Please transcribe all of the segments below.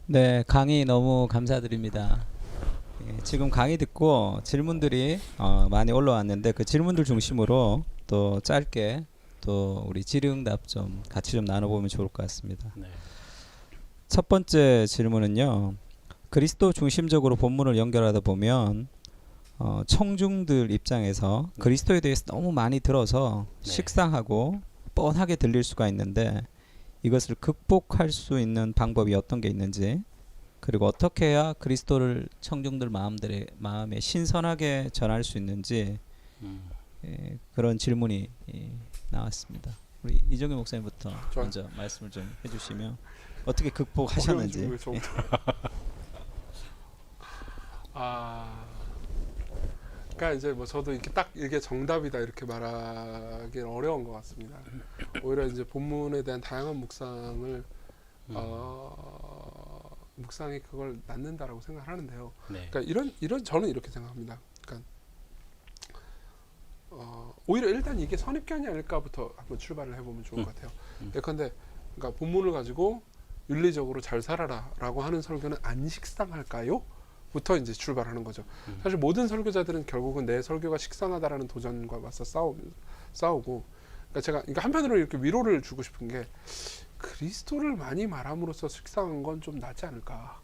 네, 강의 너무 감사드립니다. 예, 지금 강의 듣고 질문들이 많이 올라왔는데 그 질문들 중심으로 또 짧게 또 우리 질의응답 좀 같이 좀 나눠보면 좋을 것 같습니다. 네. 첫 번째 질문은요. 그리스도 중심적으로 본문을 연결하다 보면 청중들 입장에서 네. 그리스도에 대해서 너무 많이 들어서 네. 식상하고 뻔하게 들릴 수가 있는데 이것을 극복할 수 있는 방법이 어떤 게 있는지, 그리고 어떻게 해야 그리스도를 청중들 마음에 신선하게 전할 수 있는지 그런 질문이 나왔습니다. 우리 이정규 목사님부터 좋아요. 먼저 말씀을 좀 해주시면 어떻게 극복하셨는지. 어려운 질문을 그러니까 이제 뭐 저도 이렇게 딱 이게 정답이다 이렇게 말하기는 어려운 것 같습니다. 오히려 이제 본문에 대한 다양한 묵상을 묵상이 그걸 낳는다라고 생각하는데요. 네. 그러니까 이런 저는 이렇게 생각합니다. 그러니까 오히려 일단 이게 선입견이 아닐까부터 한번 출발을 해보면 좋을 것 같아요. 예컨대 그러니까 본문을 가지고 윤리적으로 잘 살아라라고 하는 설교는 안 식상할까요? 부터 이제 출발하는 거죠. 사실 모든 설교자들은 결국은 내 설교가 식상하다라는 도전과 맞서 싸우고, 그러니까 한편으로 이렇게 위로를 주고 싶은 게 그리스도를 많이 말함으로써 식상한 건 좀 낫지 않을까.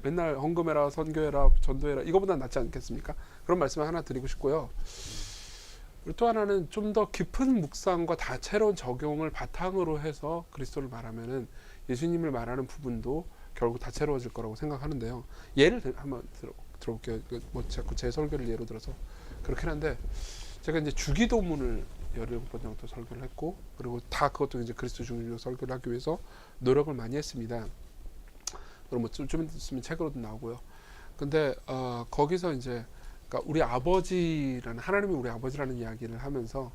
맨날 헌금해라, 선교해라, 전도해라 이거보다 낫지 않겠습니까? 그런 말씀을 하나 드리고 싶고요. 그리고 또 하나는 좀 더 깊은 묵상과 다채로운 적용을 바탕으로 해서 그리스도를 말하면은 예수님을 말하는 부분도 결국 다채로워질 거라고 생각하는데요. 예를 한번 들어볼게요. 뭐 자꾸 제 설교를 예로 들어서 그렇긴 한데, 제가 이제 주기도문을 17번 정도 설교를 했고, 그리고 다 그것도 이제 그리스도 중심적 설교를 하기 위해서 노력을 많이 했습니다. 그럼 뭐 좀 있으면 책으로도 나오고요. 근데 거기서 이제 그러니까 우리 아버지라는, 하나님이 우리 아버지라는 이야기를 하면서,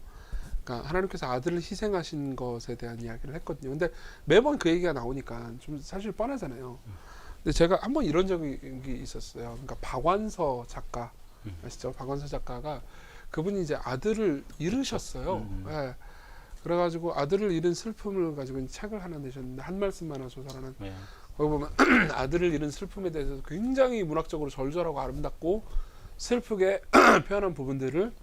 그러니까 하나님께서 아들을 희생하신 것에 대한 이야기를 했거든요. 근데 매번 그 얘기가 나오니까 좀 사실 뻔하잖아요. 근데 제가 한번 이런 적이 있었어요. 그러니까 박완서 작가 아시죠? 박완서 작가가 그분이 이제 아들을 잃으셨어요. 네. 그래가지고 아들을 잃은 슬픔을 가지고 책을 하나 내셨는데, 한 말씀만 소설하는. 네. 거기 보면 아들을 잃은 슬픔에 대해서 굉장히 문학적으로 절절하고 아름답고 슬프게 표현한 부분들을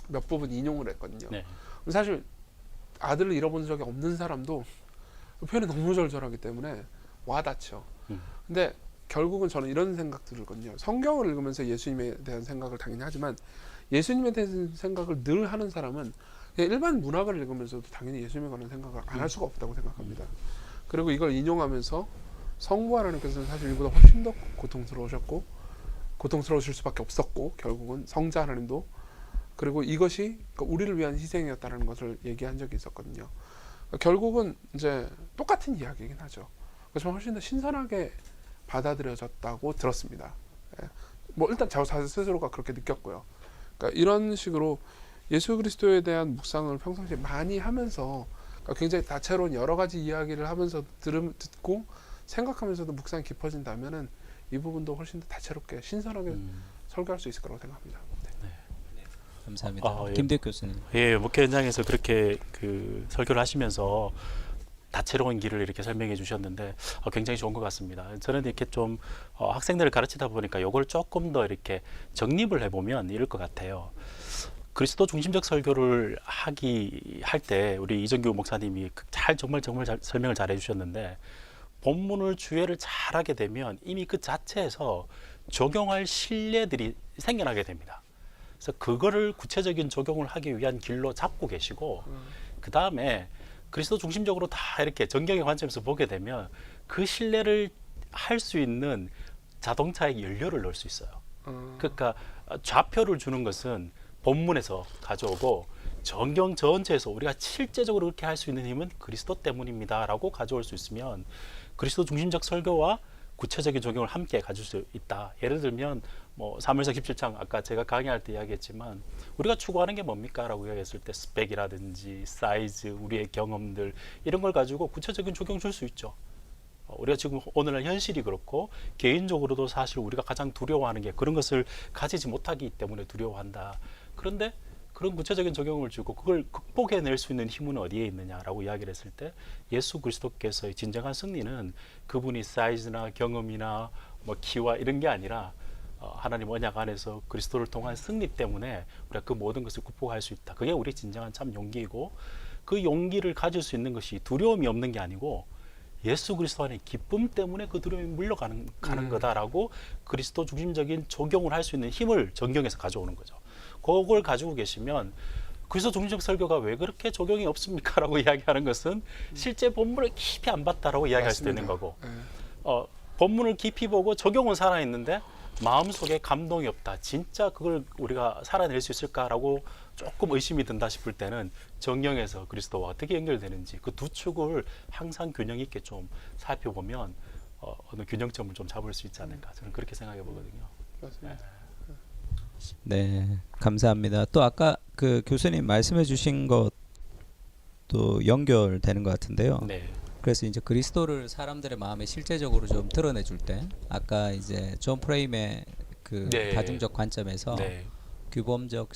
몇 부분 인용을 했거든요. 네. 사실 아들을 잃어본 적이 없는 사람도 표현이 너무 절절하기 때문에 와닿죠. 근데 결국은 저는 이런 생각 들거든요. 성경을 읽으면서 예수님에 대한 생각을 당연히 하지만, 예수님에 대한 생각을 늘 하는 사람은 그냥 일반 문학을 읽으면서도 당연히 예수님에 관한 생각을 안 할 수가 없다고 생각합니다. 그리고 이걸 인용하면서 성부 하나님께서는 사실 이보다 훨씬 더 고통스러우셨고 고통스러우실 수밖에 없었고, 결국은 성자 하나님도, 그리고 이것이 우리를 위한 희생이었다는 것을 얘기한 적이 있었거든요. 결국은 이제 똑같은 이야기이긴 하죠. 그렇지만 훨씬 더 신선하게 받아들여졌다고 들었습니다. 예. 뭐 일단 저 스스로가 그렇게 느꼈고요. 그러니까 이런 식으로 예수 그리스도에 대한 묵상을 평상시에 많이 하면서, 그러니까 굉장히 다채로운 여러 가지 이야기를 하면서 듣고 생각하면서도 묵상이 깊어진다면은 이 부분도 훨씬 더 다채롭게 신선하게 설교할 수 있을 거라고 생각합니다. 네. 감사합니다. 예. 김대 교수님. 예, 목회 현장에서 그렇게 그 설교를 하시면서 다채로운 길을 이렇게 설명해 주셨는데 굉장히 좋은 것 같습니다. 저는 이렇게 좀 학생들을 가르치다 보니까 이걸 조금 더 이렇게 정립을 해보면 이럴 것 같아요. 그리스도 중심적 설교를 할 때 우리 이정규 목사님이 정말 잘 설명을 잘 해주셨는데, 본문을 주의를 잘하게 되면 이미 그 자체에서 적용할 신뢰들이 생겨나게 됩니다. 그래서 그거를 구체적인 적용을 하기 위한 길로 잡고 계시고, 그 다음에 그리스도 중심적으로 다 이렇게 정경의 관점에서 보게 되면 그 신뢰를 할 수 있는 자동차에 연료를 넣을 수 있어요. 그러니까 좌표를 주는 것은 본문에서 가져오고, 정경 전체에서 우리가 실제적으로 그렇게 할 수 있는 힘은 그리스도 때문입니다 라고 가져올 수 있으면, 그리스도 중심적 설교와 구체적인 적용을 함께 가질 수 있다. 예를 들면 뭐 사무엘상 17장 아까 제가 강의할 때 이야기했지만, 우리가 추구하는 게 뭡니까? 라고 이야기했을 때 스펙이라든지 사이즈, 우리의 경험들, 이런 걸 가지고 구체적인 적용 줄 수 있죠. 우리가 지금 오늘날 현실이 그렇고, 개인적으로도 사실 우리가 가장 두려워하는 게 그런 것을 가지지 못하기 때문에 두려워한다. 그런데 그런 구체적인 적용을 주고 그걸 극복해낼 수 있는 힘은 어디에 있느냐라고 이야기를 했을 때 예수 그리스도께서의 진정한 승리는 그분이 사이즈나 경험이나 뭐 키와 이런 게 아니라 하나님 언약 안에서 그리스도를 통한 승리 때문에 우리가 그 모든 것을 극복할 수 있다. 그게 우리 진정한 참 용기이고 그 용기를 가질 수 있는 것이 두려움이 없는 게 아니고 예수 그리스도 안에 기쁨 때문에 그 두려움이 물러가는 거다라고 그리스도 중심적인 적용을 할 수 있는 힘을 정경에서 가져오는 거죠. 그걸 가지고 계시면 그리스도 중심적 설교가 왜 그렇게 적용이 없습니까? 라고 이야기하는 것은 실제 본문을 깊이 안 봤다라고 이야기할 수도 있는 거고 본문을 깊이 보고 적용은 살아있는데 마음속에 감동이 없다. 진짜 그걸 우리가 살아낼 수 있을까라고 조금 의심이 든다 싶을 때는 정경에서 그리스도와 어떻게 연결되는지 그 두 축을 항상 균형 있게 좀 살펴보면 어느 균형점을 좀 잡을 수 있지 않을까 저는 그렇게 생각해 보거든요. 맞습니다. 네, 감사합니다. 또 아까 그 교수님 말씀해 주신 것도 연결되는 것 같은데요. 네. 그래서 이제 그리스도를 사람들의 마음에 실제적으로 좀 드러내 줄 때 아까 이제 존 프레임의 그 네. 다중적 관점에서 네. 규범적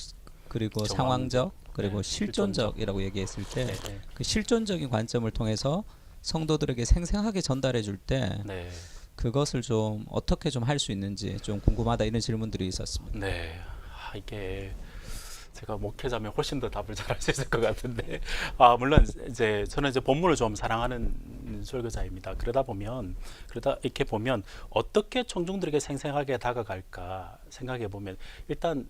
그리고 정황적, 상황적 그리고 네, 실존적이라고 얘기했을 때 네. 그 실존적인 관점을 통해서 성도들에게 생생하게 전달해 줄 때 네. 그것을 좀 어떻게 좀 할 수 있는지 좀 궁금하다 이런 질문들이 있었습니다. 네. 이게 제가 목회자면 훨씬 더 답을 잘할 수 있을 것 같은데 물론 이제 저는 이제 본문을 좀 사랑하는 설교자입니다. 그러다 이렇게 보면 어떻게 청중들에게 생생하게 다가갈까 생각해 보면 일단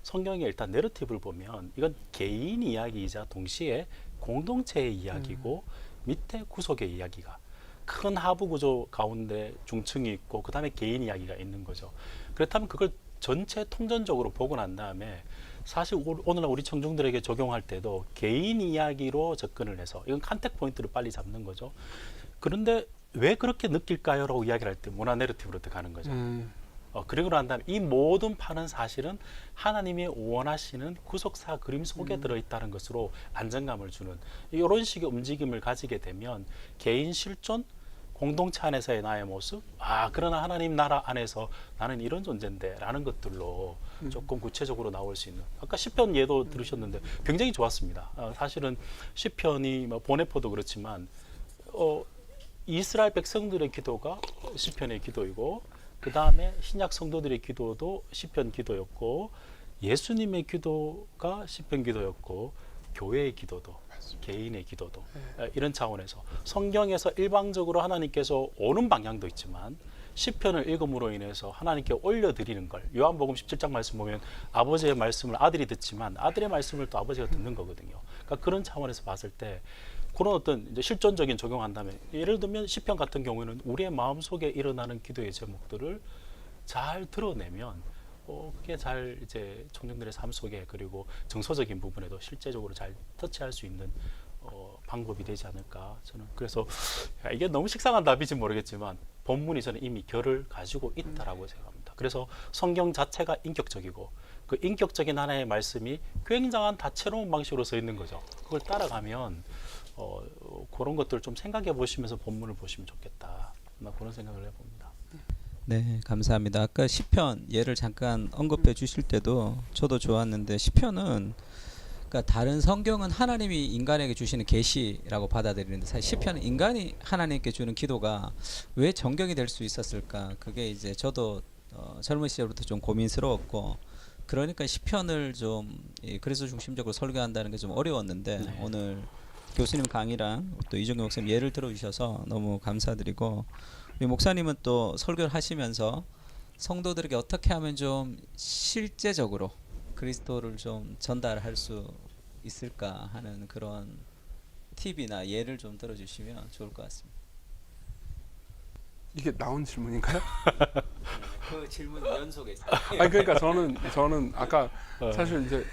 성경의 일단 내러티브를 보면 이건 개인 이야기이자 동시에 공동체의 이야기고 밑에 구속의 이야기가 큰 하부 구조 가운데 중층이 있고 그 다음에 개인 이야기가 있는 거죠. 그렇다면 그걸 전체 통전적으로 보고 난 다음에 사실 오늘날 우리 청중들에게 적용할 때도 개인 이야기로 접근을 해서 이건 컨택 포인트를 빨리 잡는 거죠. 그런데 왜 그렇게 느낄까요? 라고 이야기를 할 때 문화 내러티브로 들어가는 거죠. 그리고 난 다음에 이 모든 판은 사실은 하나님이 원하시는 구속사 그림 속에 들어있다는 것으로 안정감을 주는 이런 식의 움직임을 가지게 되면 개인 실존, 공동체 안에서의 나의 모습, 그러나 하나님 나라 안에서 나는 이런 존재인데 라는 것들로 조금 구체적으로 나올 수 있는 아까 시편 예도 들으셨는데 굉장히 좋았습니다. 사실은 시편이 보네포도 그렇지만 이스라엘 백성들의 기도가 시편의 기도이고 그 다음에 신약 성도들의 기도도 시편 기도였고 예수님의 기도가 시편 기도였고 교회의 기도도 개인의 기도도 이런 차원에서 성경에서 일방적으로 하나님께서 오는 방향도 있지만 시편을 읽음으로 인해서 하나님께 올려드리는 걸 요한복음 17장 말씀 보면 아버지의 말씀을 아들이 듣지만 아들의 말씀을 또 아버지가 듣는 거거든요. 그러니까 그런 차원에서 봤을 때 그런 어떤 이제 실존적인 적용한다면 예를 들면 시편 같은 경우에는 우리의 마음속에 일어나는 기도의 제목들을 잘 드러내면 그게 잘 이제 청중들의 삶 속에 그리고 정서적인 부분에도 실제적으로 잘 터치할 수 있는 방법이 되지 않을까 저는 그래서 이게 너무 식상한 답인지 모르겠지만 본문이 저는 이미 결을 가지고 있다라고 생각합니다. 그래서 성경 자체가 인격적이고 그 인격적인 하나의 말씀이 굉장한 다채로운 방식으로 써 있는 거죠. 그걸 따라가면 그런 것들을 좀 생각해 보시면서 본문을 보시면 좋겠다. 그런 생각을 해봅니다. 네, 감사합니다. 아까 시편 예를 잠깐 언급해 주실 때도 저도 좋았는데 시편은 그러니까 다른 성경은 하나님이 인간에게 주시는 계시라고 받아들이는데 사실 시편은 인간이 하나님께 주는 기도가 왜 정경이 될 수 있었을까? 그게 이제 저도 젊은 시절부터 좀 고민스러웠고 그러니까 시편을 좀 그리스도 중심적으로 설교한다는 게 좀 어려웠는데 네. 오늘 교수님 강의랑 또 이종규 목사님 예를 들어주셔서 너무 감사드리고 우리 목사님은 또 설교를 하시면서 성도들에게 어떻게 하면 좀 실제적으로 그리스도를 좀 전달할 수 있을까 하는 그런 팁이나 예를 좀 들어주시면 좋을 것 같습니다. 이게 나온 질문인가요? 그 질문 연속에 있어요. 그러니까 저는 아까 사실 이제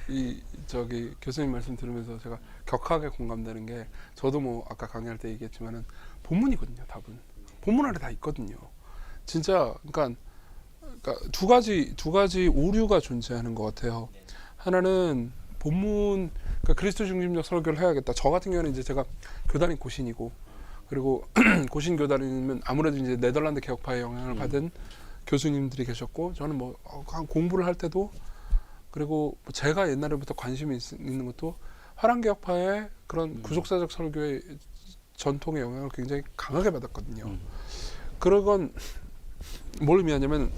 저기 교수님 말씀 들으면서 제가 격하게 공감되는 게 저도 뭐 아까 강의할 때 얘기했지만은 본문이거든요. 답은 본문 안에 다 있거든요. 진짜 그러니까 두 가지 오류가 존재하는 것 같아요. 하나는 본문 그러니까 그리스도 중심적 설교를 해야겠다. 저 같은 경우는 이제 제가 교단이 고신이고 그리고 고신 교단이면 아무래도 이제 네덜란드 개혁파의 영향을 받은 교수님들이 계셨고 저는 뭐 공부를 할 때도 그리고 제가 옛날부터 관심이 있는 것도 화랑개혁파의 그런 구속사적 설교의 전통의 영향을 굉장히 강하게 받았거든요. 그런 건 뭘 의미하냐면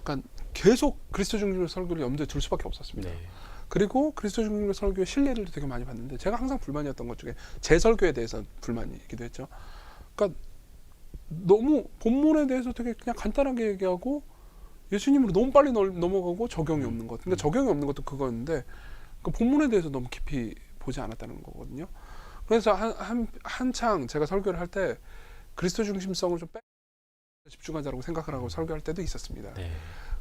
그러니까 계속 그리스도 중심의 설교를 염두에 둘 수밖에 없었습니다. 네. 그리고 그리스도 중심의 설교의 신뢰를 되게 많이 받는데 제가 항상 불만이었던 것 중에 제 설교에 대해서 불만이기도 했죠. 그러니까 너무 본문에 대해서 되게 그냥 간단하게 얘기하고 예수님으로 너무 빨리 넘어가고 적용이 없는 것. 그러니까 적용이 없는 것도 그거였는데 그 본문에 대해서 너무 깊이 보지 않았다는 거거든요. 그래서 한창 제가 설교를 할 때 그리스도 중심성을 좀 집중하자고 생각을 하고 설교할 때도 있었습니다. 네.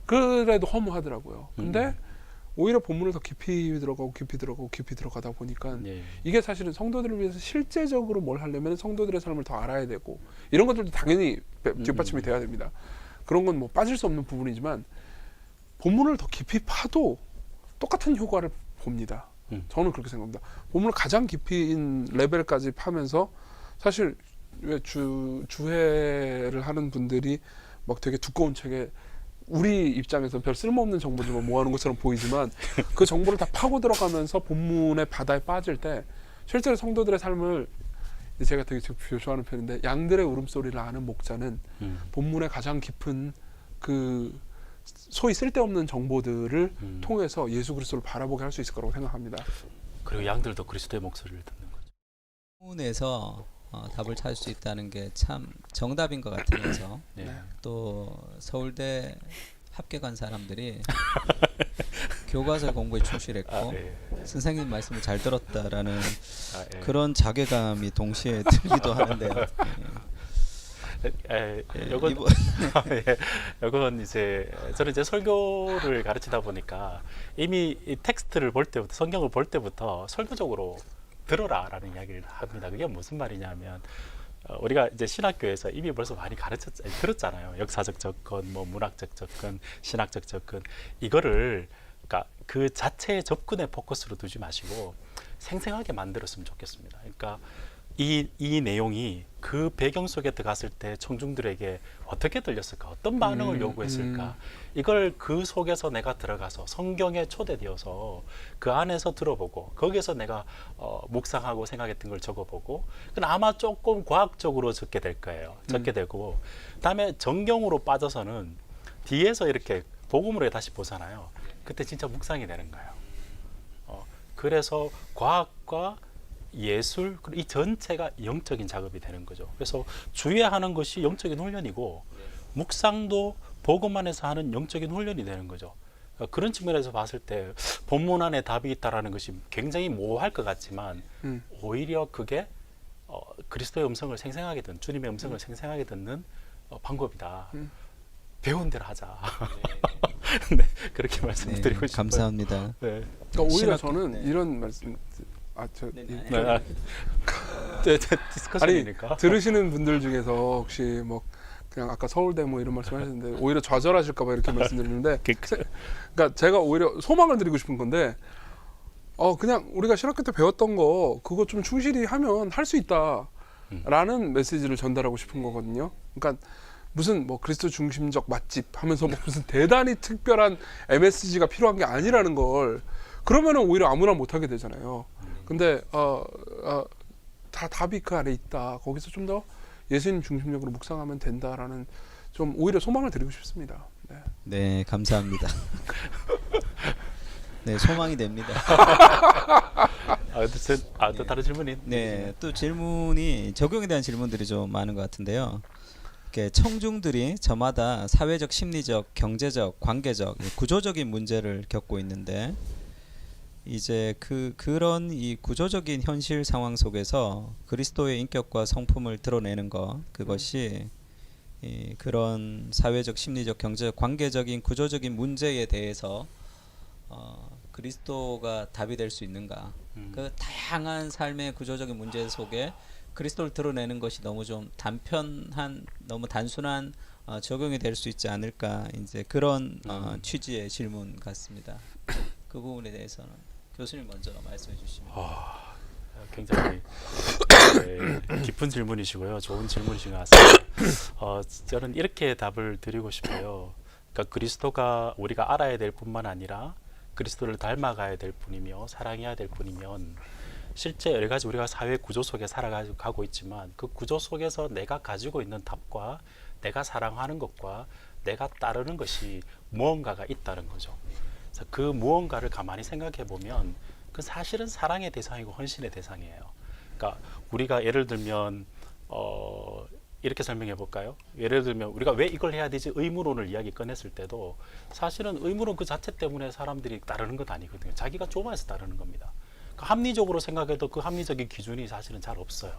그래도 허무하더라고요. 근데 오히려 본문을 더 깊이 들어가다 보니까 네. 이게 사실은 성도들을 위해서 실제적으로 뭘 하려면 성도들의 삶을 더 알아야 되고 이런 것들도 당연히 뒷받침이 돼야 됩니다. 그런 건 뭐 빠질 수 없는 부분이지만 본문을 더 깊이 파도 똑같은 효과를 봅니다. 저는 그렇게 생각합니다. 본문을 가장 깊이인 레벨까지 파면서 사실 왜 주회를 하는 분들이 막 되게 두꺼운 책에 우리 입장에서 별 쓸모없는 정보들만 모아놓은 것처럼 보이지만 그 정보를 다 파고 들어가면서 본문의 바다에 빠질 때 실제로 성도들의 삶을 제가 되게 좋아하는 편인데 양들의 울음소리를 아는 목자는 본문의 가장 깊은 그 소위 쓸데없는 정보들을 통해서 예수 그리스도를 바라보게 할 수 있을 거라고 생각합니다. 그리고 양들도 그리스도의 목소리를 듣는 거죠. 본문에서 답을 찾을 수 있다는 게 참 정답인 것 같으면서 네. 또 서울대 합격한 사람들이 교과서 공부에 충실했고 네. 선생님 말씀을 잘 들었다라는 네. 그런 자괴감이 동시에 들기도 하는데요. 이건 이건 이제 저는 이제 설교를 가르치다 보니까 이미 이 텍스트를 볼 때부터 성경을 볼 때부터 설교적으로 들어라라는 이야기를 합니다. 그게 무슨 말이냐면 우리가 이제 신학교에서 이미 벌써 많이 들었잖아요. 역사적 접근, 뭐 문학적 접근, 신학적 접근 이거를 그러니까 그 자체의 접근에 포커스로 두지 마시고 생생하게 만들었으면 좋겠습니다. 그러니까 이 내용이 그 배경 속에 들어갔을 때 청중들에게 어떻게 들렸을까, 어떤 반응을 요구했을까, 이걸 그 속에서 내가 들어가서 성경에 초대되어서 그 안에서 들어보고 거기에서 내가 묵상하고 생각했던 걸 적어보고 그건 아마 조금 과학적으로 적게 될 거예요. 적게 되고 그다음에 정경으로 빠져서는 뒤에서 이렇게 복음으로 다시 보잖아요. 그때 진짜 묵상이 되는 거예요. 그래서 과학과 예술 그리고 이 전체가 영적인 작업이 되는 거죠. 그래서 주의하는 것이 영적인 훈련이고 묵상도 복음 안에서 하는 영적인 훈련이 되는 거죠. 그런 측면에서 봤을 때 본문 안에 답이 있다라는 것이 굉장히 모호할 것 같지만 오히려 그게 그리스도의 음성을 생생하게 듣는 주님의 음성을 생생하게 듣는 방법이다. 배운 대로 하자. 네, 그렇게 말씀드리고 싶어요. 감사합니다. 네. 그러니까 오히려 신학- 저는 네. 이런 말씀 디스커션이니까. 들으시는 분들 중에서 혹시 뭐 그냥 아까 서울대 뭐 이런 말씀하셨는데 오히려 좌절하실까봐 이렇게 말씀드리는데 그러니까 제가 오히려 소망을 드리고 싶은 건데 그냥 우리가 신학교 때 배웠던 거 그거 좀 충실히 하면 할 수 있다라는 메시지를 전달하고 싶은 거거든요. 그러니까 무슨 뭐 그리스도 중심적 맛집 하면서 뭐 무슨 대단히 특별한 MSG가 필요한 게 아니라는 걸 그러면은 오히려 아무나 못하게 되잖아요. 근데 다 답이 그 안에 있다. 거기서 좀 더 예수님 중심적으로 묵상하면 된다라는 좀 오히려 소망을 드리고 싶습니다. 네, 네, 감사합니다. 네, 소망이 됩니다. 또 다른 질문이 네, 또 질문이 적용에 대한 질문들이 좀 많은 것 같은데요. 이렇게 청중들이 저마다 사회적, 심리적, 경제적, 관계적, 구조적인 문제를 겪고 있는데 이제 그런 이 구조적인 현실 상황 속에서 그리스도의 인격과 성품을 드러내는 것 그것이 이 그런 사회적, 심리적, 경제적, 관계적인 구조적인 문제에 대해서 그리스도가 답이 될 수 있는가? 그 다양한 삶의 구조적인 문제 속에 그리스도를 드러내는 것이 너무 좀 단편한, 너무 단순한 적용이 될 수 있지 않을까? 이제 그런 취지의 질문 같습니다. 그 부분에 대해서는 교수님 먼저 말씀해 주시면. 굉장히 깊은 질문이시고요. 좋은 질문이신 것 같습니다. 저는 이렇게 답을 드리고 싶어요. 그러니까 그리스도가 우리가 알아야 될 뿐만 아니라 그리스도를 닮아가야 될 뿐이며 사랑해야 될 뿐이면 실제 여러 가지 우리가 사회 구조 속에 살아가고 있지만 그 구조 속에서 내가 가지고 있는 답과 내가 사랑하는 것과 내가 따르는 것이 무언가가 있다는 거죠. 그래서 그 무언가를 가만히 생각해 보면 그 사실은 사랑의 대상이고 헌신의 대상이에요. 그러니까 우리가 예를 들면 이렇게 설명해 볼까요? 예를 들면 우리가 왜 이걸 해야 되지 의무론을 이야기 꺼냈을 때도 사실은 의무론 그 자체 때문에 사람들이 따르는 건 아니거든요. 자기가 좁아서 따르는 겁니다. 그러니까 합리적으로 생각해도 그 합리적인 기준이 사실은 잘 없어요.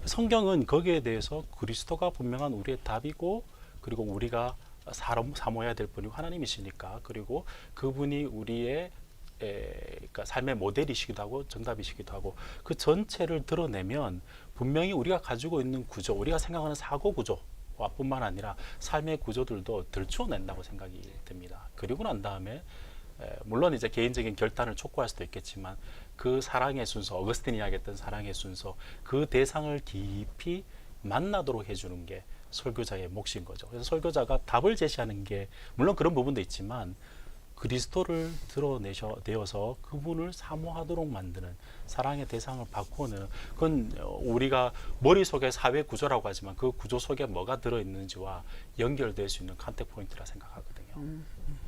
성경은 거기에 대해서 그리스도가 분명한 우리의 답이고 그리고 우리가 사모해야 될 분이 하나님이시니까 그리고 그분이 우리의 그러니까 삶의 모델이시기도 하고 정답이시기도 하고 그 전체를 드러내면 분명히 우리가 가지고 있는 구조, 우리가 생각하는 사고 구조와 뿐만 아니라 삶의 구조들도 들추어낸다고 생각이 듭니다. 그리고 난 다음에 물론 이제 개인적인 결단을 촉구할 수도 있겠지만 그 사랑의 순서, 어거스틴이 이야기했던 사랑의 순서, 그 대상을 깊이 만나도록 해주는 게 설교자의 몫인 거죠. 그래서 설교자가 답을 제시하는 게 물론 그런 부분도 있지만 그리스도를 드러내어서 그분을 사모하도록 만드는 사랑의 대상을 바꾸는 그건 우리가 머릿속에 사회 구조라고 하지만 그 구조 속에 뭐가 들어있는지와 연결될 수 있는 컨택 포인트라 생각하거든요.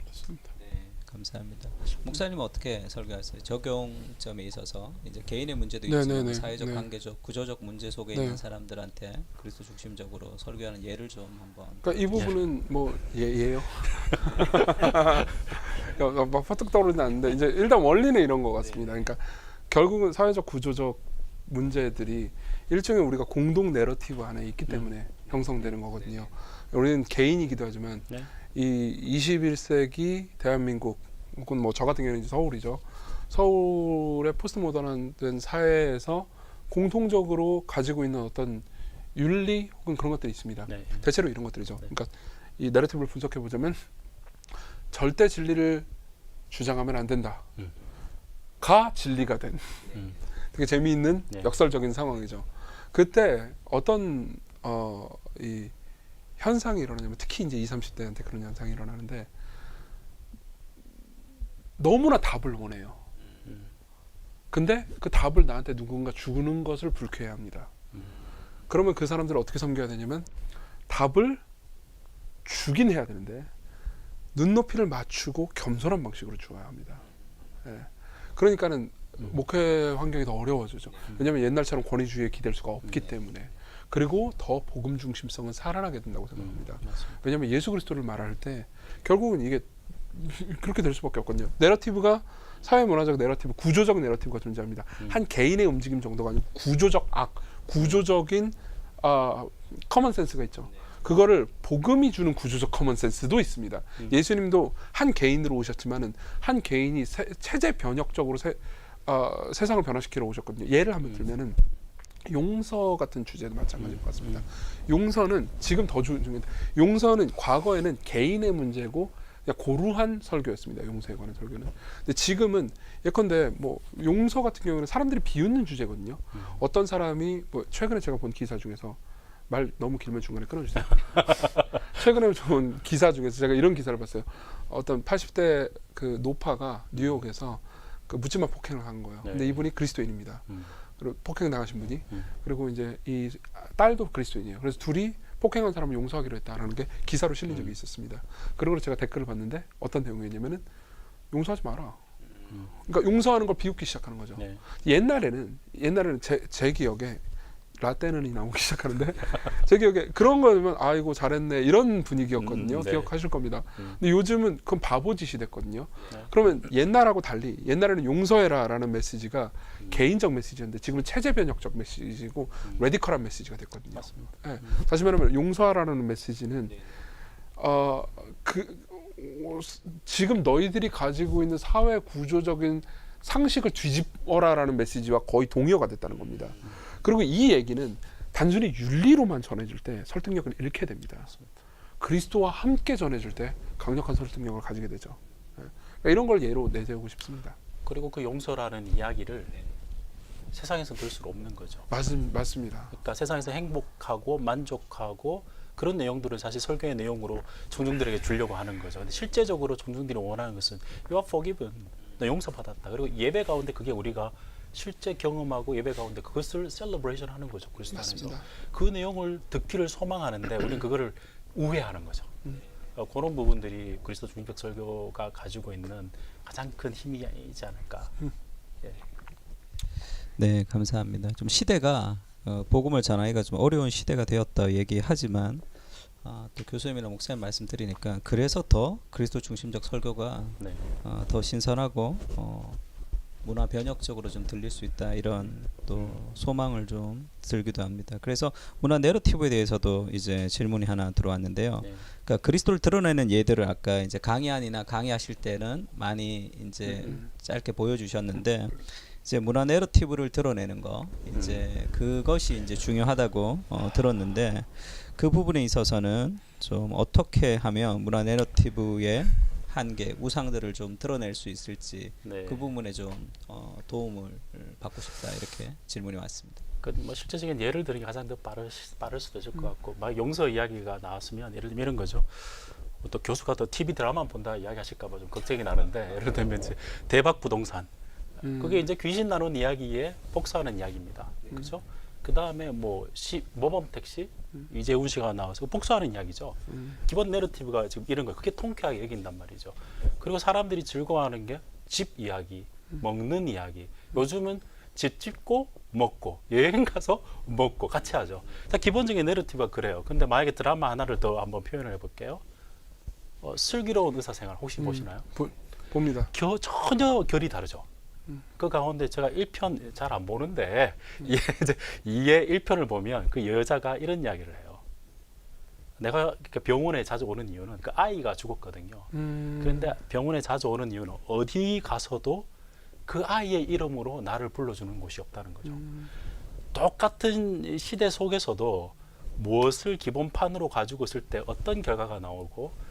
맞습니다. 네, 감사합니다. 목사님은 어떻게 설교하세요? 적용점에 있어서 이제 개인의 문제도 네, 있지만 네, 네. 사회적, 네. 관계적, 구조적 문제 속에 네. 있는 사람들한테 그리스도 중심적으로 설교하는 예를 좀 한번. 그러니까 이 부분은 뭐 예요. 막 퍼뜩 떠오르진 않는데 이제 일단 원리는 이런 것 같습니다. 그러니까 결국은 사회적 구조적 문제들이 일종의 우리가 공동 내러티브 안에 있기 때문에 형성되는 거거든요. 우리는 개인이기도 하지만 네. 이 21세기 대한민국 혹은 뭐 저 같은 경우는 이제 서울이죠. 서울의 포스트 모던한 사회에서 공통적으로 가지고 있는 어떤 윤리 혹은 그런 것들이 있습니다. 네. 대체로 이런 것들이죠. 네. 그러니까 이 내러티브를 분석해 보자면 절대 진리를 주장하면 안 된다. 가 진리가 된 되게 재미있는 네. 역설적인 상황이죠. 그때 어떤 이 현상이 일어나냐면 특히 이제 20, 30대한테 그런 현상이 일어나는데 너무나 답을 원해요. 근데 그 답을 나한테 누군가 주는 것을 불쾌해합니다. 그러면 그 사람들을 어떻게 섬겨야 되냐면 답을 주긴 해야 되는데 눈높이를 맞추고 겸손한 방식으로 주어야 합니다. 예. 그러니까는 목회 환경이 더 어려워지죠. 왜냐하면 옛날처럼 권위주의에 기댈 수가 없기 때문에. 그리고 더 복음 중심성은 살아나게 된다고 생각합니다. 왜냐하면 예수 그리스도를 말할 때 결국은 이게 그렇게 될 수밖에 없거든요. 내러티브가 사회 문화적 내러티브, 구조적 내러티브가 존재합니다. 한 개인의 움직임 정도가 아니고 구조적 구조적인 커먼 센스가 있죠. 그거를 복음이 주는 구조적 커먼 센스도 있습니다. 예수님도 한 개인으로 오셨지만은 한 개인이 체제 변혁적으로 세상을 변화시키러 오셨거든요. 예를 한번 들면은 용서 같은 주제도 마찬가지일 것 같습니다. 용서는 지금 더 중요한데 용서는 과거에는 개인의 문제고 그냥 고루한 설교였습니다. 용서에 관한 설교는. 근데 지금은 예컨대 뭐 용서 같은 경우는 사람들이 비웃는 주제거든요. 어떤 사람이 뭐 최근에 제가 본 기사 중에서 말 너무 길면 중간에 끊어주세요. 최근에 본 기사 중에서 제가 이런 기사를 봤어요. 어떤 80대 그 노파가 뉴욕에서 그 묻지마 폭행을 한 거예요. 네. 근데 이분이 그리스도인입니다. 그리고 폭행 당하신 분이 그리고 이제 이 딸도 그리스도인이에요. 그래서 둘이 폭행한 사람을 용서하기로 했다라는 게 기사로 실린 적이 있었습니다. 그리고 제가 댓글을 봤는데 어떤 내용이냐면은 용서하지 마라. 그러니까 용서하는 걸 비웃기 시작하는 거죠. 네. 옛날에는 제 기억에 라떼는이 나오기 시작하는데 제 기억에 그런 거면 아이고 잘했네 이런 분위기였거든요. 네. 기억하실 겁니다. 근데 요즘은 그건 바보짓이 됐거든요. 네. 그러면 옛날하고 달리 옛날에는 용서해라라는 메시지가 개인적 메시지였는데 지금은 체제 변혁적 메시지고 레디컬한 메시지가 됐거든요. 맞습니다. 네. 다시 말하면 용서하라는 메시지는 지금 너희들이 가지고 있는 사회 구조적인 상식을 뒤집어라라는 메시지와 거의 동의어가 됐다는 겁니다. 그리고 이 얘기는 단순히 윤리로만 전해질 때 설득력을 잃게 됩니다. 그리스도와 함께 전해질 때 강력한 설득력을 가지게 되죠. 그러니까 이런 걸 예로 내세우고 싶습니다. 그리고 그 용서라는 이야기를 세상에서 들 수 없는 거죠. 맞습니다. 그러니까 세상에서 행복하고 만족하고 그런 내용들을 사실 설교의 내용으로 청중들에게 주려고 하는 거죠. 근데 실제적으로 청중들이 원하는 것은 You are forgiven. 너 용서받았다. 그리고 예배 가운데 그게 우리가 실제 경험하고 예배 가운데 그것을 셀러브레이션 하는 거죠. 그리스도 안에서. 맞습니다. 그 내용을 듣기를 소망하는데 우리는 그거를 우회하는 거죠. 그런 부분들이 그리스도 중심적 설교가 가지고 있는 가장 큰 힘이지 않을까. 예. 네, 감사합니다. 좀 시대가 복음을 전하기가 좀 어려운 시대가 되었다 얘기하지만 또 교수님이랑 목사님 말씀드리니까 그래서 더 그리스도 중심적 설교가 네. 더 신선하고 문화 변혁적으로 좀 들릴 수 있다 이런 또 소망을 좀 들기도 합니다. 그래서 문화 내러티브에 대해서도 이제 질문이 하나 들어왔는데요. 네. 그러니까 그리스도를 드러내는 예들을 아까 이제 강의안이나 강의하실 때는 많이 이제 짧게 보여주셨는데 이제 문화 내러티브를 드러내는 거 이제 그것이 이제 중요하다고 들었는데 그 부분에 있어서는 좀 어떻게 하면 문화 내러티브의 한계, 우상들을 좀 드러낼 수 있을지 네. 그 부분에 좀 도움을 받고 싶다 이렇게 질문이 왔습니다. 뭐 실제적인 예를 들는 게 가장 더 빠를 수도 있을 것 같고, 막 용서 이야기가 나왔으면 예를 들면 이런 거죠. 또 교수가 또 TV 드라마 본다 이야기하실까봐 좀 걱정이 나는데 예를 들면 이제 대박 부동산, 그게 이제 귀신 나눈 이야기에 복수하는 이야기입니다. 그렇죠? 그 다음에 뭐 모범 택시 이재훈 씨가 나와서 복수하는 이야기죠. 기본 내러티브가 지금 이런 거 그게 통쾌하게 여긴단 말이죠. 그리고 사람들이 즐거워하는 게 집 이야기, 먹는 이야기. 요즘은 집 짓고 먹고 여행 가서 먹고 같이 하죠. 자, 기본적인 내러티브가 그래요. 근데 만약에 드라마 하나를 더 한번 표현을 해볼게요. 슬기로운 의사생활 혹시 보시나요? 봅니다. 전혀 결이 다르죠. 그 가운데 제가 1편 잘 안 보는데 이에 1편을 보면 그 여자가 이런 이야기를 해요. 내가 병원에 자주 오는 이유는 그 아이가 죽었거든요. 그런데 병원에 자주 오는 이유는 어디 가서도 그 아이의 이름으로 나를 불러주는 곳이 없다는 거죠. 똑같은 시대 속에서도 무엇을 기본판으로 가지고 있을 때 어떤 결과가 나오고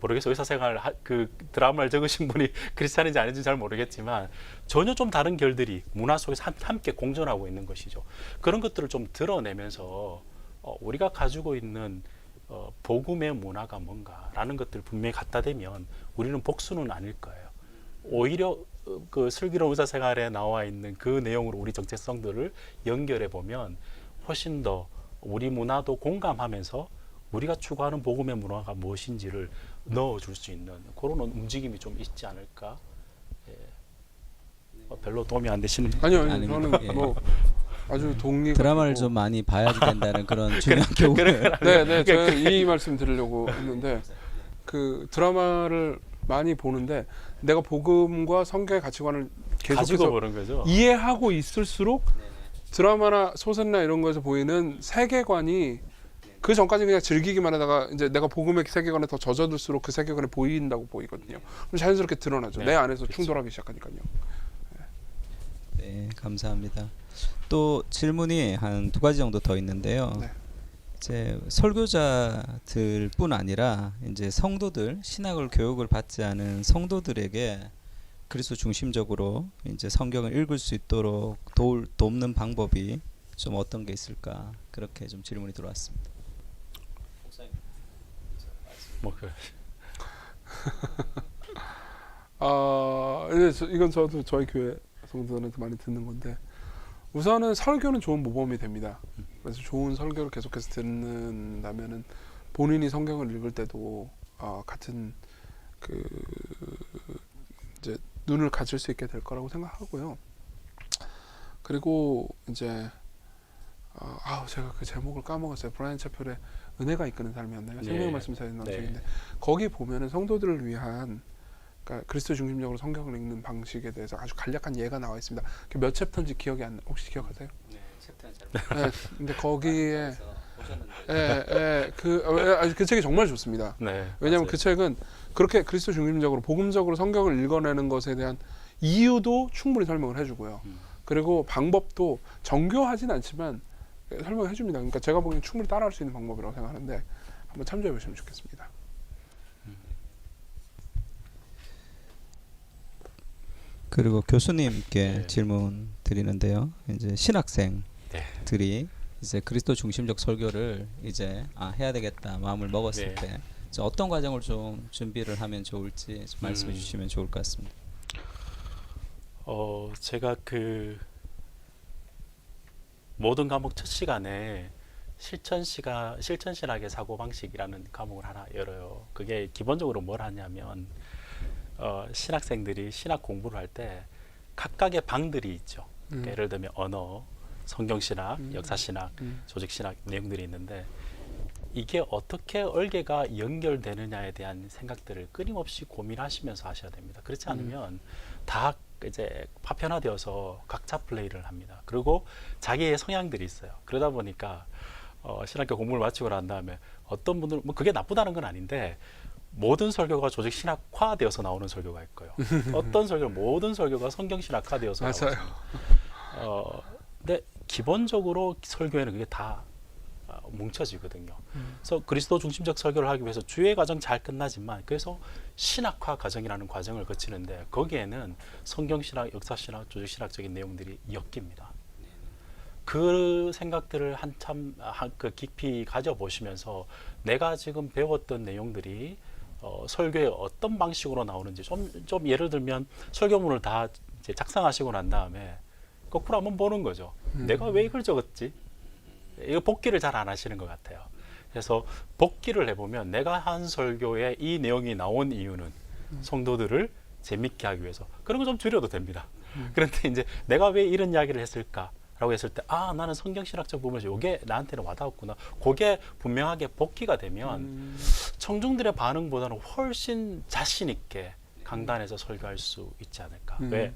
모르겠어요. 의사생활 그 드라마를 적으신 분이 크리스찬인지 아닌지 잘 모르겠지만 전혀 좀 다른 결들이 문화 속에서 함께 공존하고 있는 것이죠. 그런 것들을 좀 드러내면서 우리가 가지고 있는 복음의 문화가 뭔가라는 것들을 분명히 갖다 대면 우리는 복수는 아닐 거예요. 오히려 그 슬기로운 의사생활에 나와 있는 그 내용으로 우리 정체성들을 연결해 보면 훨씬 더 우리 문화도 공감하면서 우리가 추구하는 복음의 문화가 무엇인지를 넣어줄 수 있는 그런 움직임이 좀 있지 않을까. 예. 별로 도움이 안 되시는. 아니요, 아닙니다. 저는 예. 뭐 아주 동의. 드라마를 좀 많이 봐야지 된다는 그런 중요한 교훈을 네, 저는 이 말씀 드리려고 했는데 그 드라마를 많이 보는데 내가 복음과 성경의 가치관을 가지고 계속해서 보는 거죠. 이해하고 있을수록 드라마나 소설이나 이런 거에서 보이는 세계관이 그 전까지 그냥 즐기기만 하다가 이제 내가 복음의 세계관에 더 젖어들수록 그 세계관에 보인다고 보이거든요. 그럼 자연스럽게 드러나죠. 네, 내 안에서 그렇죠. 충돌하기 시작하니까요. 네, 감사합니다. 또 질문이 한 2가지 정도 더 있는데요. 네. 이제 설교자들뿐 아니라 이제 성도들, 신학을 교육을 받지 않은 성도들에게 그리스도 중심적으로 이제 성경을 읽을 수 있도록 돕는 방법이 좀 어떤 게 있을까? 그렇게 좀 질문이 들어왔습니다. 뭐 그. 이건 저도 저희 교회 성도들한테 많이 듣는 건데 우선은 설교는 좋은 모범이 됩니다. 그래서 좋은 설교를 계속해서 듣는다면은 본인이 성경을 읽을 때도 같은 그 이제 눈을 가질 수 있게 될 거라고 생각하고요. 그리고 이제 제가 그 제목을 까먹었어요. 브라이언 채플의 은혜가 이끄는 삶이었나요? 네. 생명의 말씀 사는 남성인데 네. 거기 보면은 성도들을 위한 그러니까 그리스도 중심적으로 성경을 읽는 방식에 대해서 아주 간략한 예가 나와 있습니다. 그게 몇 챕터인지 기억이 안 나. 혹시 기억하세요? 네, 챕터는 잘 네, 근데 거기에 보셨는데. 그 책이 정말 좋습니다. 네. 왜냐하면 맞아요. 그 책은 그렇게 그리스도 중심적으로 복음적으로 성경을 읽어내는 것에 대한 이유도 충분히 설명을 해주고요. 그리고 방법도 정교하진 않지만 설명을 해줍니다. 그러니까 제가 보기엔 충분히 따라할 수 있는 방법이라고 생각하는데 한번 참조해 보시면 좋겠습니다. 그리고 교수님께 네. 질문 드리는데요. 이제 신학생들이 이제 그리스도 중심적 설교를 이제 해야 되겠다 마음을 먹었을 네. 때 이제 어떤 과정을 좀 준비를 하면 좋을지 좀 말씀해 주시면 좋을 것 같습니다. 제가 그 모든 과목 첫 시간에 실천신학의 사고방식이라는 과목을 하나 열어요. 그게 기본적으로 뭘 하냐면 신학생들이 신학 공부를 할 때 각각의 방들이 있죠. 그러니까 예를 들면 언어, 성경신학, 역사신학, 조직신학 내용들이 있는데 이게 어떻게 얼개가 연결되느냐에 대한 생각들을 끊임없이 고민하시면서 하셔야 됩니다. 그렇지 않으면 다 이제 파편화되어서 각자 플레이를 합니다. 그리고 자기의 성향들이 있어요. 그러다 보니까 신학교 공부를 마치고 난 다음에 어떤 분들 뭐 그게 나쁘다는 건 아닌데 모든 설교가 조직 신학화되어서 나오는 설교가 있고요. 어떤 설교는 모든 설교가 성경 신학화되어서 맞아요. 나오죠. 근데 기본적으로 설교에는 그게 다 뭉쳐지거든요. 그래서 그리스도 중심적 설교를 하기 위해서 주의 과정 잘 끝나지만 그래서 신학화 과정이라는 과정을 거치는데 거기에는 성경신학, 역사신학, 조직신학적인 내용들이 엮입니다. 그 생각들을 한참 깊이 가져보시면서 내가 지금 배웠던 내용들이 설교에 어떤 방식으로 나오는지 좀 예를 들면 설교문을 다 이제 작성하시고 난 다음에 거꾸로 한번 보는 거죠. 내가 왜 이걸 적었지? 이거 복기를 잘 안 하시는 것 같아요. 그래서 복기를 해보면 내가 한 설교에 이 내용이 나온 이유는 성도들을 재밌게 하기 위해서 그런 거 좀 줄여도 됩니다. 그런데 이제 내가 왜 이런 이야기를 했을까라고 했을 때 나는 성경신학적 부분에서 이게 나한테는 와닿았구나. 그게 분명하게 복기가 되면 청중들의 반응보다는 훨씬 자신 있게 강단에서 설교할 수 있지 않을까. 왜?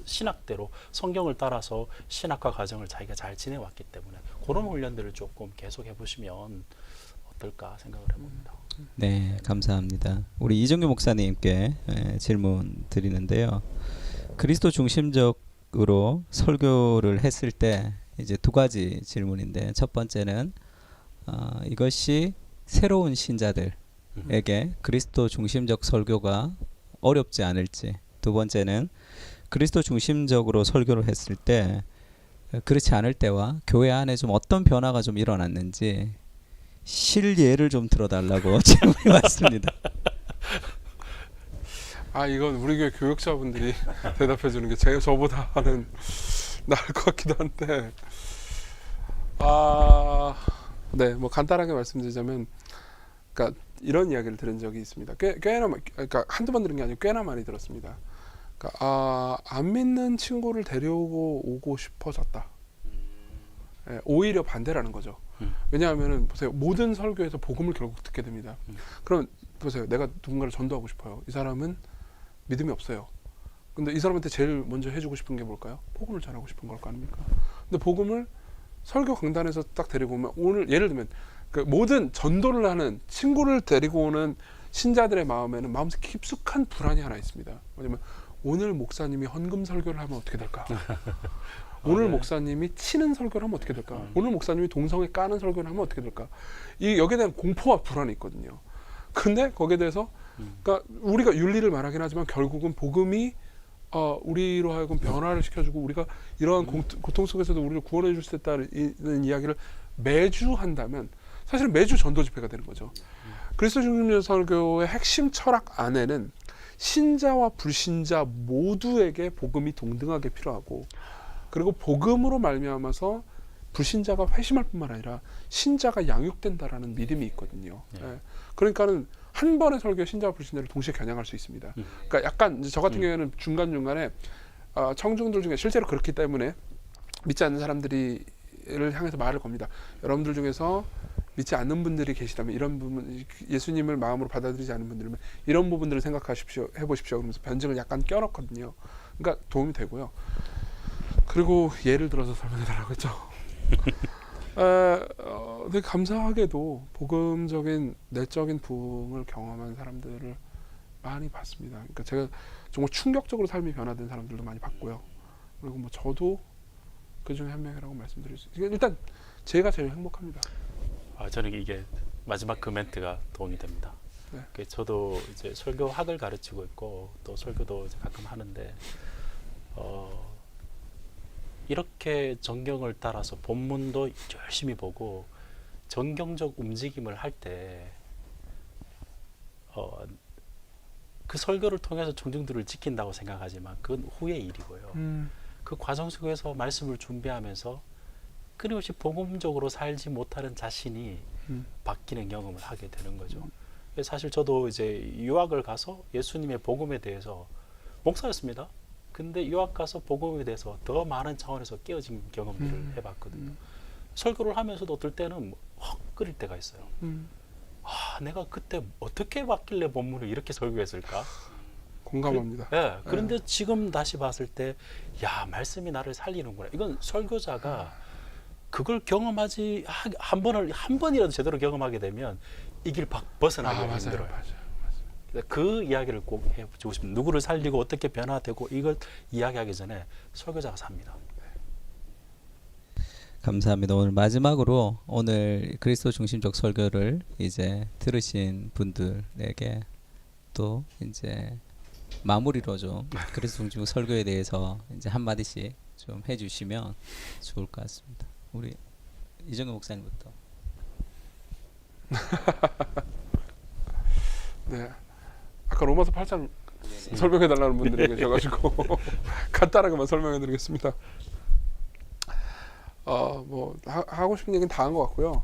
신학대로 성경을 따라서 신학과 과정을 자기가 잘 지내왔기 때문에 그런 훈련들을 조금 계속 해보시면 어떨까 생각을 해봅니다. 네, 감사합니다. 우리 이정규 목사님께 질문 드리는데요. 그리스도 중심적으로 설교를 했을 때 이제 두 가지 질문인데 첫 번째는 이것이 새로운 신자들에게 그리스도 중심적 설교가 어렵지 않을지, 두 번째는 그리스도 중심적으로 설교를 했을 때 그렇지 않을 때와 교회 안에 좀 어떤 변화가 좀 일어났는지 실예를 좀 들어달라고 질문이 왔습니다. 이건 우리 교회 교육자분들이 대답해 주는 게 저보다는 나을 것 같기도 한데 네, 뭐 간단하게 말씀드리자면 그러니까 이런 이야기를 들은 적이 있습니다. 그러니까 한두 번 들은 게 아니고 꽤나 많이 들었습니다. 그러니까 안 믿는 친구를 오고 싶어졌다. 오히려 반대라는 거죠. 왜냐하면은 보세요, 모든 설교에서 복음을 결국 듣게 됩니다. 그럼 보세요, 내가 누군가를 전도하고 싶어요. 이 사람은 믿음이 없어요. 근데 이 사람한테 제일 먼저 해주고 싶은 게 뭘까요? 복음을 전하고 싶은 걸 거 아닙니까? 근데 복음을 설교 강단에서 딱 데리고 오면 오늘 예를 들면 그 모든 전도를 하는 친구를 데리고 오는 신자들의 마음에는 마음속 깊숙한 불안이 하나 있습니다. 뭐냐면 오늘 목사님이 헌금 설교를 하면 어떻게 될까? 오늘 목사님이 치는 설교를 하면 어떻게 될까? 오늘 목사님이 동성애 까는 설교를 하면 어떻게 될까? 여기에 대한 공포와 불안이 있거든요. 근데 거기에 대해서 그러니까 우리가 윤리를 말하긴 하지만 결국은 복음이 우리로 하여금 변화를 시켜주고 우리가 이러한 고통 속에서도 우리를 구원해 줄 수 있다는 이야기를 매주 한다면 사실은 매주 전도 집회가 되는 거죠. 그리스도 중심적 설교의 핵심 철학 안에는 신자와 불신자 모두에게 복음이 동등하게 필요하고 그리고 복음으로 말미암아서 불신자가 회심할 뿐만 아니라 신자가 양육된다라는 믿음이 있거든요. 그러니까는 한 번의 설교에 신자와 불신자를 동시에 겨냥할 수 있습니다. 그러니까 약간 저 같은 경우에는 중간중간에 청중들 중에 실제로 그렇기 때문에 믿지 않는 사람들을 향해서 말을 겁니다. 여러분들 중에서 믿지 않는 분들이 계시다면 이런 부분, 예수님을 마음으로 받아들이지 않는 분들이면 이런 부분들을 생각하십시오, 해보십시오. 그러면서 변증을 약간 껴넣거든요. 그러니까 도움이 되고요. 그리고 예를 들어서 설명해달라고 했죠. 되게 감사하게도 복음적인 내적인 부흥을 경험한 사람들을 많이 봤습니다. 그러니까 제가 정말 충격적으로 삶이 변화된 사람들도 많이 봤고요. 그리고 뭐 저도 그 중에 한 명이라고 말씀드릴 수 있어요. 일단 제가 제일 행복합니다. 저는 이게 마지막 그 멘트가 도움이 됩니다. 네. 저도 이제 설교학을 가르치고 있고 또 설교도 이제 가끔 하는데 이렇게 정경을 따라서 본문도 열심히 보고 정경적 움직임을 할 때 그 설교를 통해서 청중들을 지킨다고 생각하지만 그건 후의 일이고요. 그 과정 속에서 말씀을 준비하면서 끊임없이 복음적으로 살지 못하는 자신이 바뀌는 경험을 하게 되는 거죠. 사실 저도 이제 유학을 가서 예수님의 복음에 대해서 목사였습니다. 근데 유학 가서 복음에 대해서 더 많은 차원에서 깨어진 경험들을 해봤거든요. 설교를 하면서도 어떨 때는 확 끓일 때가 있어요. 내가 그때 어떻게 봤길래 본문을 이렇게 설교했을까? 공감합니다. 네, 그런데 지금 다시 봤을 때, 야, 말씀이 나를 살리는구나. 이건 설교자가 그걸 경험하지 한 번이라도 제대로 경험하게 되면 이 길 벗어나기가 힘들어요. 맞아요. 그 이야기를 꼭 해주고 싶습니다. 누구를 살리고 어떻게 변화되고 이걸 이야기하기 전에 설교자가 삽니다. 감사합니다. 오늘 마지막으로 오늘 그리스도 중심적 설교를 이제 들으신 분들에게 또 이제 마무리로 좀 그리스도 중심적 설교에 대해서 이제 한 마디씩 좀 해주시면 좋을 것 같습니다. 우리 이정근 목사님부터. 네. 아까 로마서 8장 설명해 달라는 분들이 계셔가지고 간단하게만 설명해 드리겠습니다. 뭐 하고 싶은 얘기는 다 한 것 같고요.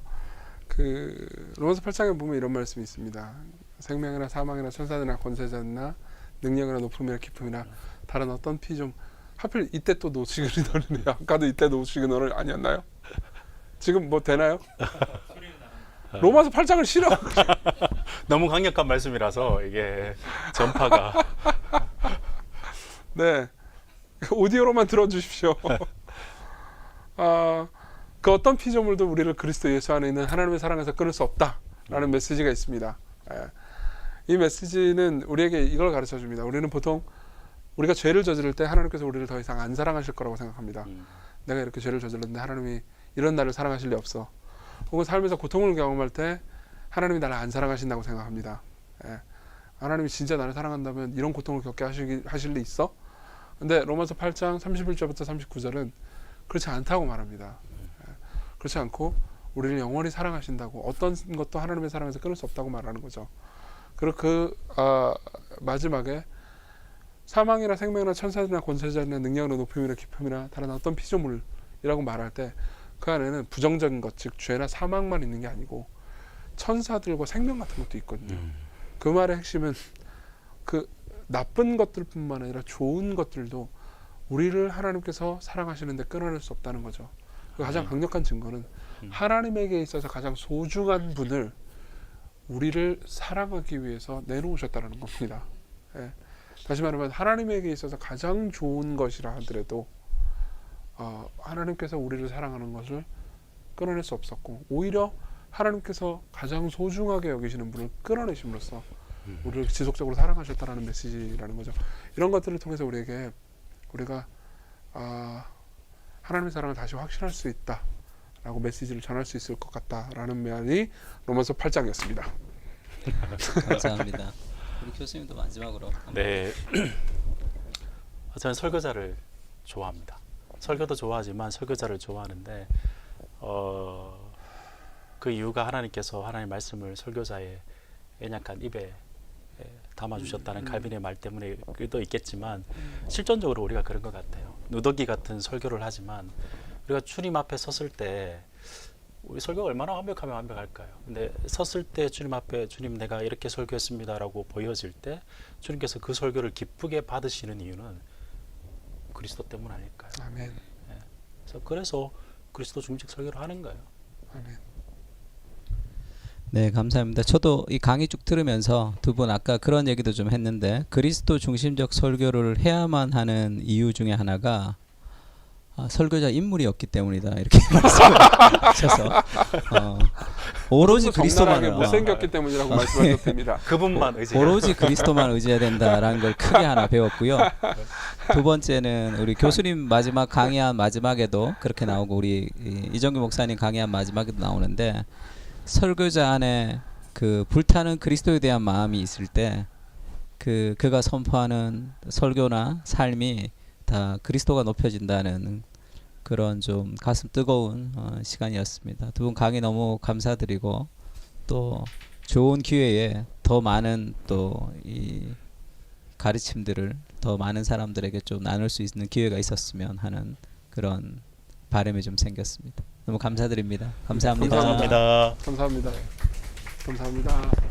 그 로마서 8장에 보면 이런 말씀이 있습니다. 생명이나 사망이나 천사들이나 권세자나 능력이나 높음이나 깊음이나 다른 어떤 피 좀 하필 이때 또 노시그널이네요. 아까도 이때 노시그널 아니었나요? 지금 뭐 되나요? 로마서 8장을 싫어. 너무 강력한 말씀이라서 이게 전파가 네, 오디오로만 들어주십시오. 그 어떤 피조물도 우리를 그리스도 예수 안에 있는 하나님의 사랑에서 끊을 수 없다라는 메시지가 있습니다. 이 메시지는 우리에게 이걸 가르쳐 줍니다. 우리는 보통 우리가 죄를 저지를 때 하나님께서 우리를 더 이상 안 사랑하실 거라고 생각합니다. 내가 이렇게 죄를 저질렀는데 하나님이 이런 나를 사랑하실 리 없어. 혹은 삶에서 고통을 경험할 때 하나님이 나를 안 사랑하신다고 생각합니다. 하나님이 진짜 나를 사랑한다면 이런 고통을 겪게 하실 리 있어? 근데 로마서 8장 31절부터 39절은 그렇지 않다고 말합니다. 그렇지 않고 우리를 영원히 사랑하신다고, 어떤 것도 하나님의 사랑에서 끊을 수 없다고 말하는 거죠. 그리고 그 마지막에 사망이나 생명이나 천사들이나 권세자나 능력이나 높임이나 깊음이나 다른 어떤 피조물이라고 말할 때 그 안에는 부정적인 것, 즉 죄나 사망만 있는 게 아니고 천사들과 생명 같은 것도 있거든요. 그 말의 핵심은 그 나쁜 것들뿐만 아니라 좋은 것들도 우리를 하나님께서 사랑하시는데 끊어낼 수 없다는 거죠. 그 가장 강력한 증거는 하나님에게 있어서 가장 소중한 분을 우리를 사랑하기 위해서 내놓으셨다는 겁니다. 다시 말하면 하나님에게 있어서 가장 좋은 것이라 하더라도 하나님께서 우리를 사랑하는 것을 끊어낼 수 없었고, 오히려 하나님께서 가장 소중하게 여기시는 분을 끊어내심으로써 우리를 지속적으로 사랑하셨다는 메시지라는 거죠. 이런 것들을 통해서 우리가 하나님의 사랑을 다시 확신할 수 있다라고 메시지를 전할 수 있을 것 같다라는 말이 로마서 8장이었습니다. 감사합니다. 우리 교수님도 마지막으로. 네. 저는 설교자를 좋아합니다. 설교도 좋아하지만 설교자를 좋아하는데 그 이유가 하나님께서 하나님의 말씀을 설교자의 연약한 입에 담아주셨다는 칼빈의 말 때문에도 있겠지만 실존적으로 우리가 그런 것 같아요. 누더기 같은 설교를 하지만 우리가 주님 앞에 섰을 때 우리 설교가 얼마나 완벽하면 완벽할까요? 근데 섰을 때 주님 앞에 주님 내가 이렇게 설교했습니다라고 보여질 때 주님께서 그 설교를 기쁘게 받으시는 이유는 그리스도 때문 아닐까요? 아멘. 그래서 그리스도 중직 설교를 하는 거예요. 아멘. 네, 감사합니다. 저도 이 강의 쭉 들으면서 두 분 아까 그런 얘기도 좀 했는데 그리스도 중심적 설교를 해야만 하는 이유 중에 하나가 설교자 인물이 없기 때문이다 이렇게 말씀하셔서 오로지 그리스도만을 못생겼기 때문이라고 말씀하셔도 됩니다. 그분만 의지. 오로지 그리스도만 의지해야 된다라는 걸 크게 하나 배웠고요. 두 번째는 우리 교수님 마지막 강의한 마지막에도 그렇게 나오고 우리 이정규 목사님 강의한 마지막에도 나오는데 설교자 안에 그 불타는 그리스도에 대한 마음이 있을 때 그가 선포하는 설교나 삶이 다 그리스도가 높여진다는 그런 좀 가슴 뜨거운 시간이었습니다. 두 분 강의 너무 감사드리고 또 좋은 기회에 더 많은 또 이 가르침들을 더 많은 사람들에게 좀 나눌 수 있는 기회가 있었으면 하는 그런 바람이 좀 생겼습니다. 너무 감사드립니다. 감사합니다. 감사합니다. 감사합니다. 감사합니다.